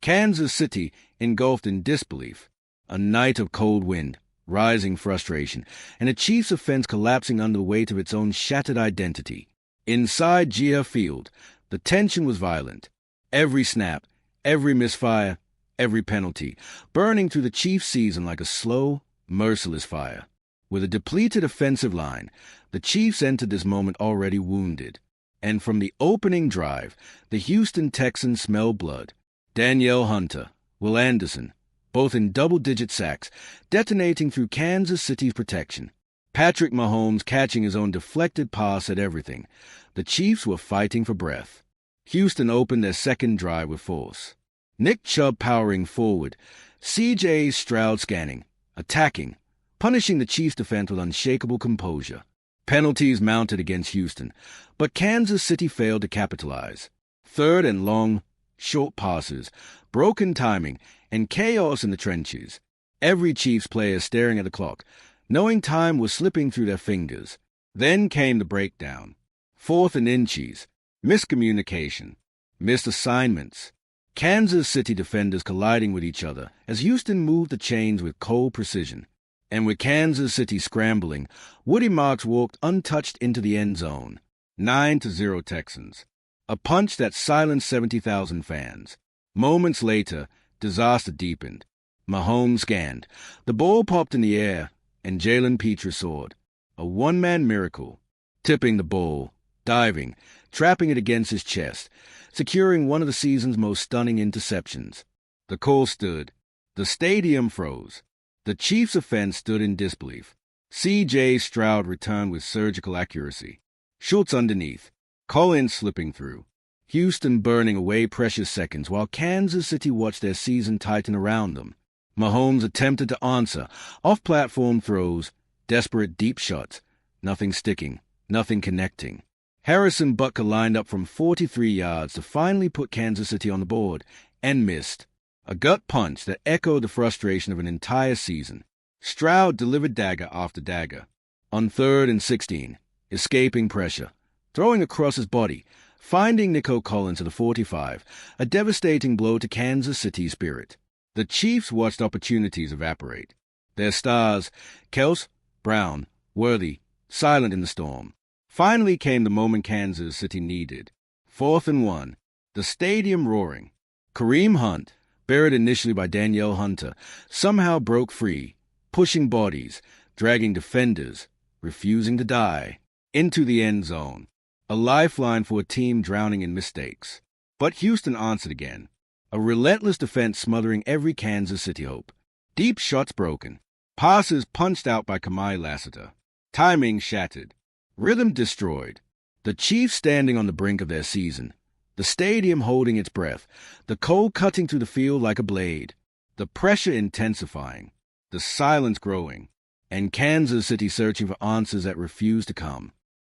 Kansas City engulfed in disbelief. A night of cold wind, rising frustration, and a Chiefs offense collapsing under the weight of its own shattered identity. Inside GF Field, the tension was violent. Every snap, every misfire, every penalty, burning through the Chiefs' season like a slow, merciless fire. With a depleted offensive line, the Chiefs entered this moment already wounded. And from the opening drive, the Houston Texans smelled blood. Danielle Hunter, Will Anderson, both in double-digit sacks, detonating through Kansas City's protection. Patrick Mahomes catching his own deflected pass at everything. The Chiefs were fighting for breath. Houston opened their second drive with force. Nick Chubb powering forward, C.J. Stroud scanning, attacking, punishing the Chiefs' defense with unshakable composure. Penalties mounted against Houston, but Kansas City failed to capitalize. Third and long, short passes, broken timing, and chaos in the trenches. Every Chiefs player staring at the clock, knowing time was slipping through their fingers. Then came the breakdown. Fourth and inches, miscommunication, missed assignments. Kansas City defenders colliding with each other as Houston moved the chains with cold precision. And with Kansas City scrambling, Woody Marks walked untouched into the end zone. 9-0 Texans. A punch that silenced 70,000 fans. Moments later, disaster deepened. Mahomes scanned. The ball popped in the air, and Jalen Petre soared. A one-man miracle. Tipping the ball, diving, trapping it against his chest, securing one of the season's most stunning interceptions. The call stood. The stadium froze. The Chiefs' offense stood in disbelief. C.J. Stroud returned with surgical accuracy. Schultz underneath. Collins slipping through. Houston burning away precious seconds while Kansas City watched their season tighten around them. Mahomes attempted to answer. Off-platform throws. Desperate deep shots. Nothing sticking. Nothing connecting. Harrison Butker lined up from 43 yards to finally put Kansas City on the board, and missed. A gut punch that echoed the frustration of an entire season. Stroud delivered dagger after dagger. On 3rd and 16, escaping pressure, throwing across his body, finding Nico Collins at the 45, a devastating blow to Kansas City's spirit. The Chiefs watched opportunities evaporate. Their stars, Kels, Brown, Worthy, silent in the storm. Finally came the moment Kansas City needed. 4th and 1, the stadium roaring. Kareem Hunt, buried initially by Danielle Hunter, somehow broke free, pushing bodies, dragging defenders, refusing to die, into the end zone. A lifeline for a team drowning in mistakes. But Houston answered again. A relentless defense smothering every Kansas City hope. Deep shots broken. Passes punched out by Kamai Lassiter. Timing shattered. Rhythm destroyed. The Chiefs standing on the brink of their season. The stadium holding its breath. The cold cutting through the field like a blade. The pressure intensifying. The silence growing. And Kansas City searching for answers that refused to come.